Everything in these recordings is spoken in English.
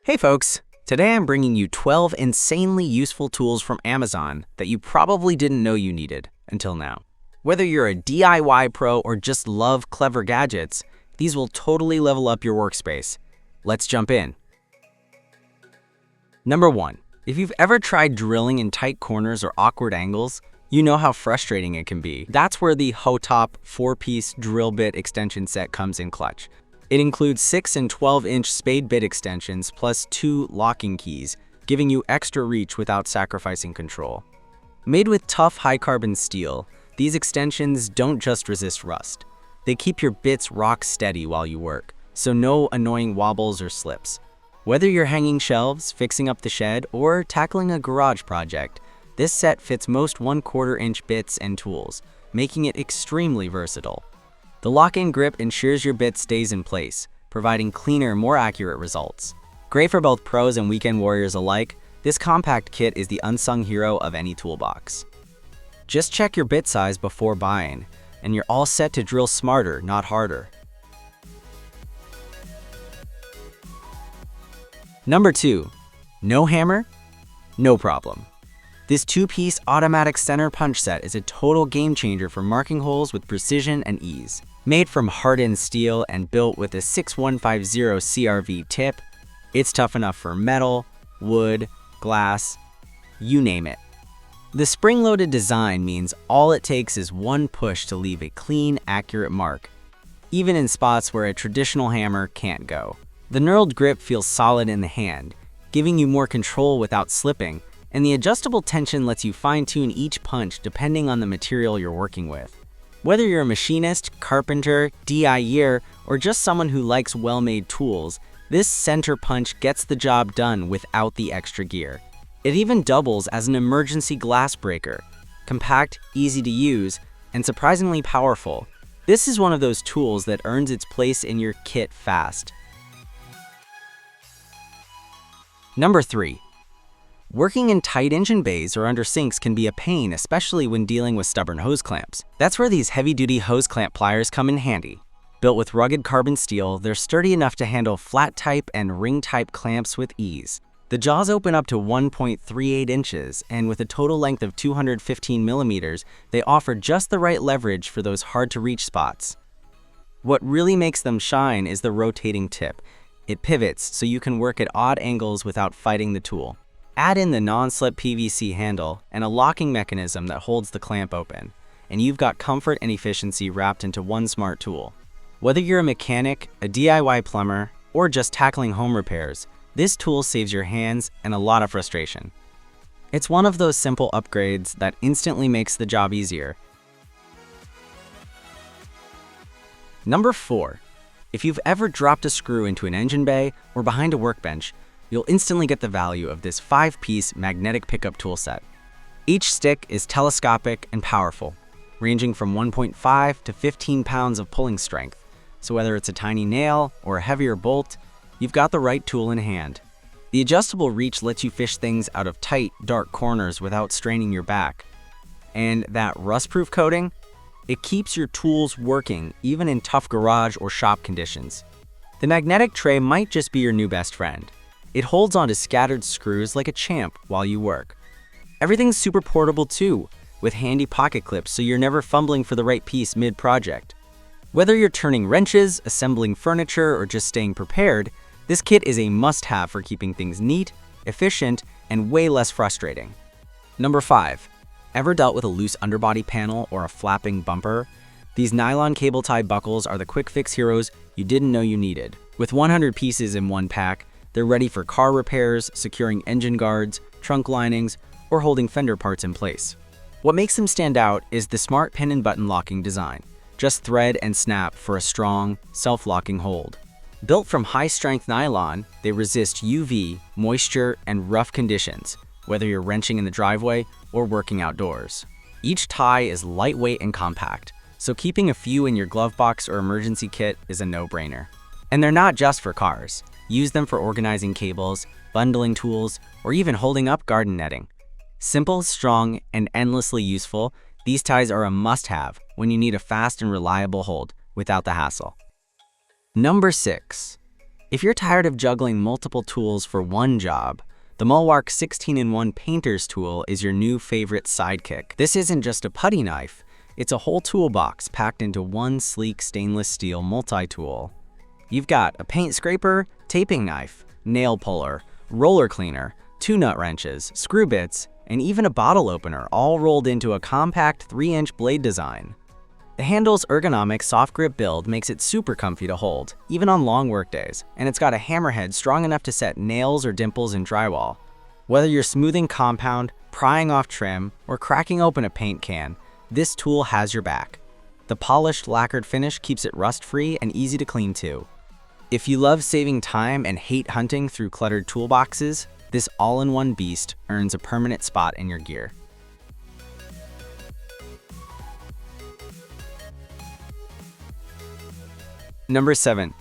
Hey folks! Today I'm bringing you 12 insanely useful tools from Amazon that you probably didn't know you needed until now. Whether you're a DIY pro or just love clever gadgets, these will totally level up your workspace. Let's jump in. Number 1. If you've ever tried drilling in tight corners or awkward angles, you know how frustrating it can be. That's where the Hotop 4-piece drill bit extension set comes in clutch. It includes 6 and 12-inch spade bit extensions plus 2 locking keys, giving you extra reach without sacrificing control. Made with tough high-carbon steel, these extensions don't just resist rust. They keep your bits rock steady while you work, so no annoying wobbles or slips. Whether you're hanging shelves, fixing up the shed, or tackling a garage project, this set fits most 1/4-inch bits and tools, making it extremely versatile. The lock-in grip ensures your bit stays in place, providing cleaner, more accurate results. Great for both pros and weekend warriors alike, this compact kit is the unsung hero of any toolbox. Just check your bit size before buying, and you're all set to drill smarter, not harder. Number 2. No hammer? No problem. This 2-piece automatic center punch set is a total game changer for marking holes with precision and ease. Made from hardened steel and built with a 6150 CRV tip, it's tough enough for metal, wood, glass, you name it. The spring-loaded design means all it takes is one push to leave a clean, accurate mark, even in spots where a traditional hammer can't go. The knurled grip feels solid in the hand, giving you more control without slipping, and the adjustable tension lets you fine-tune each punch depending on the material you're working with. Whether you're a machinist, carpenter, DIYer, or just someone who likes well-made tools, this center punch gets the job done without the extra gear. It even doubles as an emergency glass breaker. Compact, easy to use, and surprisingly powerful. This is one of those tools that earns its place in your kit fast. Number 3. Working in tight engine bays or under sinks can be a pain, especially when dealing with stubborn hose clamps. That's where these heavy-duty hose clamp pliers come in handy. Built with rugged carbon steel, they're sturdy enough to handle flat-type and ring-type clamps with ease. The jaws open up to 1.38 inches, and with a total length of 215 millimeters, they offer just the right leverage for those hard-to-reach spots. What really makes them shine is the rotating tip. It pivots so you can work at odd angles without fighting the tool. Add in the non-slip PVC handle and a locking mechanism that holds the clamp open, and you've got comfort and efficiency wrapped into one smart tool. Whether you're a mechanic, a DIY plumber, or just tackling home repairs, this tool saves your hands and a lot of frustration. It's one of those simple upgrades that instantly makes the job easier. Number 4. If you've ever dropped a screw into an engine bay or behind a workbench, you'll instantly get the value of this 5-piece magnetic pickup tool set. Each stick is telescopic and powerful, ranging from 1.5 to 15 pounds of pulling strength. So whether it's a tiny nail or a heavier bolt, you've got the right tool in hand. The adjustable reach lets you fish things out of tight, dark corners without straining your back. And that rust-proof coating? It keeps your tools working even in tough garage or shop conditions. The magnetic tray might just be your new best friend. It holds onto scattered screws like a champ while you work. Everything's super portable too, with handy pocket clips so you're never fumbling for the right piece mid-project. Whether you're turning wrenches, assembling furniture, or just staying prepared, this kit is a must-have for keeping things neat, efficient, and way less frustrating. Number 5. Ever dealt with a loose underbody panel or a flapping bumper? These nylon cable tie buckles are the quick fix heroes you didn't know you needed. With 100 pieces in one pack, they're ready for car repairs, securing engine guards, trunk linings, or holding fender parts in place. What makes them stand out is the smart pin and button locking design. Just thread and snap for a strong, self-locking hold. Built from high-strength nylon, they resist UV, moisture, and rough conditions, whether you're wrenching in the driveway or working outdoors. Each tie is lightweight and compact, so keeping a few in your glove box or emergency kit is a no-brainer. And they're not just for cars. Use them for organizing cables, bundling tools, or even holding up garden netting. Simple, strong, and endlessly useful, these ties are a must-have when you need a fast and reliable hold without the hassle. Number 6. If you're tired of juggling multiple tools for one job, the Malwark 16-in-1 Painter's tool is your new favorite sidekick. This isn't just a putty knife, it's a whole toolbox packed into one sleek stainless steel multi-tool. You've got a paint scraper, taping knife, nail puller, roller cleaner, 2 nut wrenches, screw bits, and even a bottle opener all rolled into a compact 3-inch blade design. The handle's ergonomic soft grip build makes it super comfy to hold, even on long work days, and it's got a hammerhead strong enough to set nails or dimples in drywall. Whether you're smoothing compound, prying off trim, or cracking open a paint can, this tool has your back. The polished lacquered finish keeps it rust-free and easy to clean too. If you love saving time and hate hunting through cluttered toolboxes, this all-in-one beast earns a permanent spot in your gear. Number 7.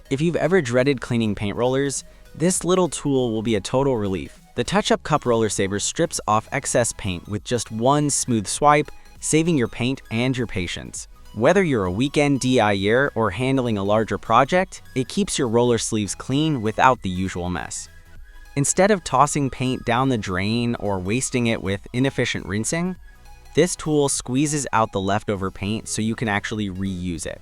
If you've ever dreaded cleaning paint rollers, this little tool will be a total relief. The TouchUp Cup Roller Saver strips off excess paint with just one smooth swipe, saving your paint and your patience. Whether you're a weekend DIYer or handling a larger project, it keeps your roller sleeves clean without the usual mess. Instead of tossing paint down the drain or wasting it with inefficient rinsing, this tool squeezes out the leftover paint so you can actually reuse it.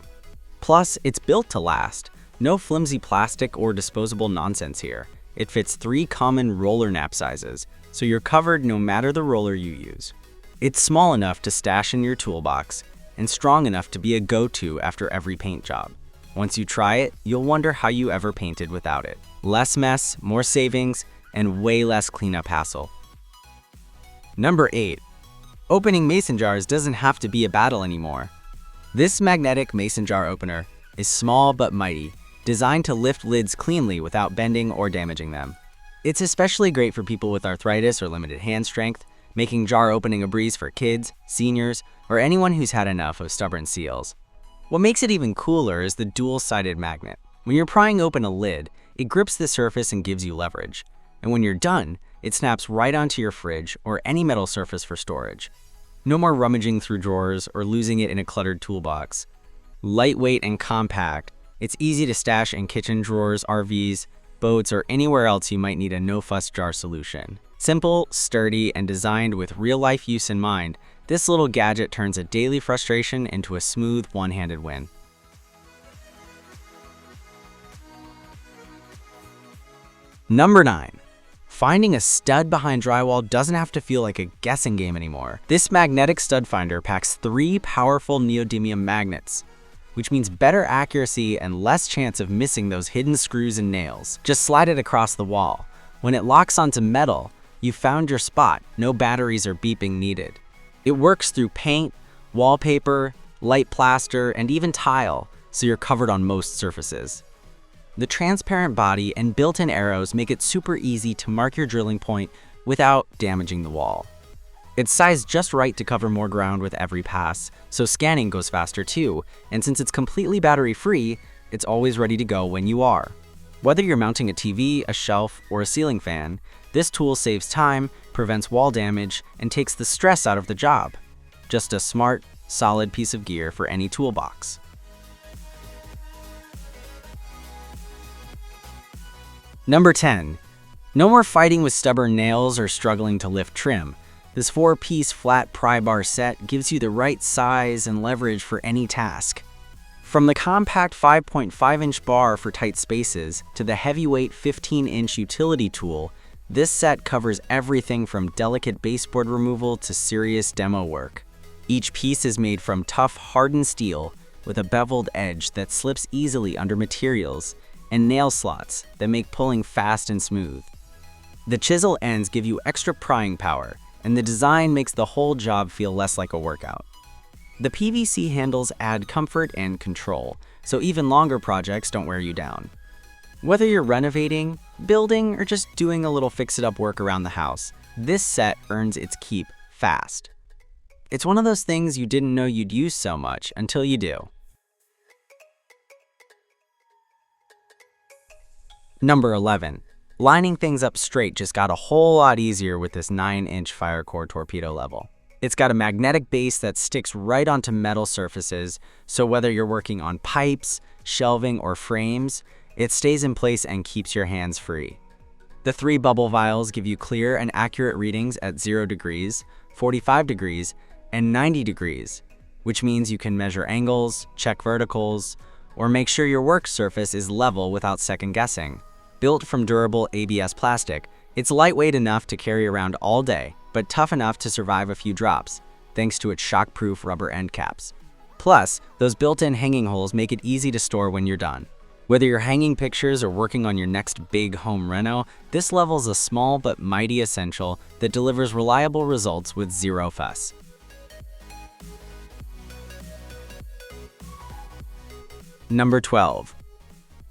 Plus, it's built to last. No flimsy plastic or disposable nonsense here. It fits 3 common roller nap sizes, so you're covered no matter the roller you use. It's small enough to stash in your toolbox and strong enough to be a go-to after every paint job. Once you try it, you'll wonder how you ever painted without it. Less mess, more savings, and way less cleanup hassle. Number 8. Opening mason jars doesn't have to be a battle anymore. This magnetic mason jar opener is small but mighty, designed to lift lids cleanly without bending or damaging them. It's especially great for people with arthritis or limited hand strength, making jar opening a breeze for kids, seniors, or anyone who's had enough of stubborn seals. What makes it even cooler is the dual-sided magnet. When you're prying open a lid, it grips the surface and gives you leverage. And when you're done, it snaps right onto your fridge or any metal surface for storage. No more rummaging through drawers or losing it in a cluttered toolbox. Lightweight and compact, it's easy to stash in kitchen drawers, RVs, boats, or anywhere else you might need a no-fuss jar solution. Simple, sturdy, and designed with real-life use in mind, this little gadget turns a daily frustration into a smooth, one-handed win. Number 9. Finding a stud behind drywall doesn't have to feel like a guessing game anymore. This magnetic stud finder packs 3 powerful neodymium magnets, which means better accuracy and less chance of missing those hidden screws and nails. Just slide it across the wall. When it locks onto metal, you've found your spot. No batteries or beeping needed. It works through paint, wallpaper, light plaster, and even tile, so you're covered on most surfaces. The transparent body and built-in arrows make it super easy to mark your drilling point without damaging the wall. It's sized just right to cover more ground with every pass, so scanning goes faster too, and since it's completely battery-free, it's always ready to go when you are. Whether you're mounting a TV, a shelf, or a ceiling fan, this tool saves time, prevents wall damage, and takes the stress out of the job. Just a smart, solid piece of gear for any toolbox. Number 10. No more fighting with stubborn nails or struggling to lift trim. This 4-piece flat pry bar set gives you the right size and leverage for any task. From the compact 5.5-inch bar for tight spaces to the heavyweight 15-inch utility tool, this set covers everything from delicate baseboard removal to serious demo work. Each piece is made from tough, hardened steel with a beveled edge that slips easily under materials and nail slots that make pulling fast and smooth. The chisel ends give you extra prying power, and the design makes the whole job feel less like a workout. The PVC handles add comfort and control, so even longer projects don't wear you down. Whether you're renovating, building, or just doing a little fix-it-up work around the house, this set earns its keep fast. It's one of those things you didn't know you'd use so much until you do. Number 11. Lining things up straight just got a whole lot easier with this 9-inch fire core torpedo level. It's got a magnetic base that sticks right onto metal surfaces, so whether you're working on pipes, shelving, or frames, It stays in place and keeps your hands free. The 3 bubble vials give you clear and accurate readings at 0 degrees, 45 degrees, and 90 degrees, which means you can measure angles, check verticals, or make sure your work surface is level without second guessing. Built from durable ABS plastic, it's lightweight enough to carry around all day, but tough enough to survive a few drops, thanks to its shockproof rubber end caps. Plus, those built-in hanging holes make it easy to store when you're done. Whether you're hanging pictures or working on your next big home reno, this level's a small but mighty essential that delivers reliable results with zero fuss. Number 12.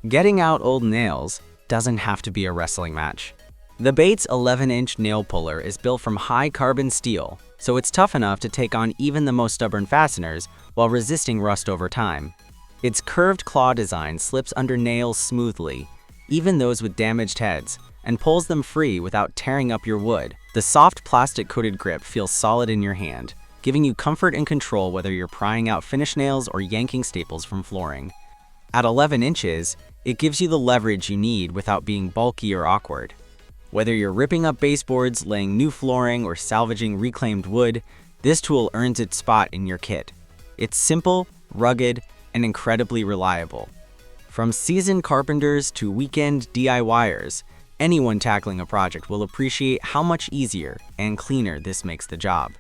Getting out old nails doesn't have to be a wrestling match. The Bates 11-inch nail puller is built from high-carbon steel, so it's tough enough to take on even the most stubborn fasteners while resisting rust over time. Its curved claw design slips under nails smoothly, even those with damaged heads, and pulls them free without tearing up your wood. The soft plastic-coated grip feels solid in your hand, giving you comfort and control whether you're prying out finish nails or yanking staples from flooring. At 11 inches, it gives you the leverage you need without being bulky or awkward. Whether you're ripping up baseboards, laying new flooring, or salvaging reclaimed wood, this tool earns its spot in your kit. It's simple, rugged, and incredibly reliable. From seasoned carpenters to weekend DIYers, anyone tackling a project will appreciate how much easier and cleaner this makes the job.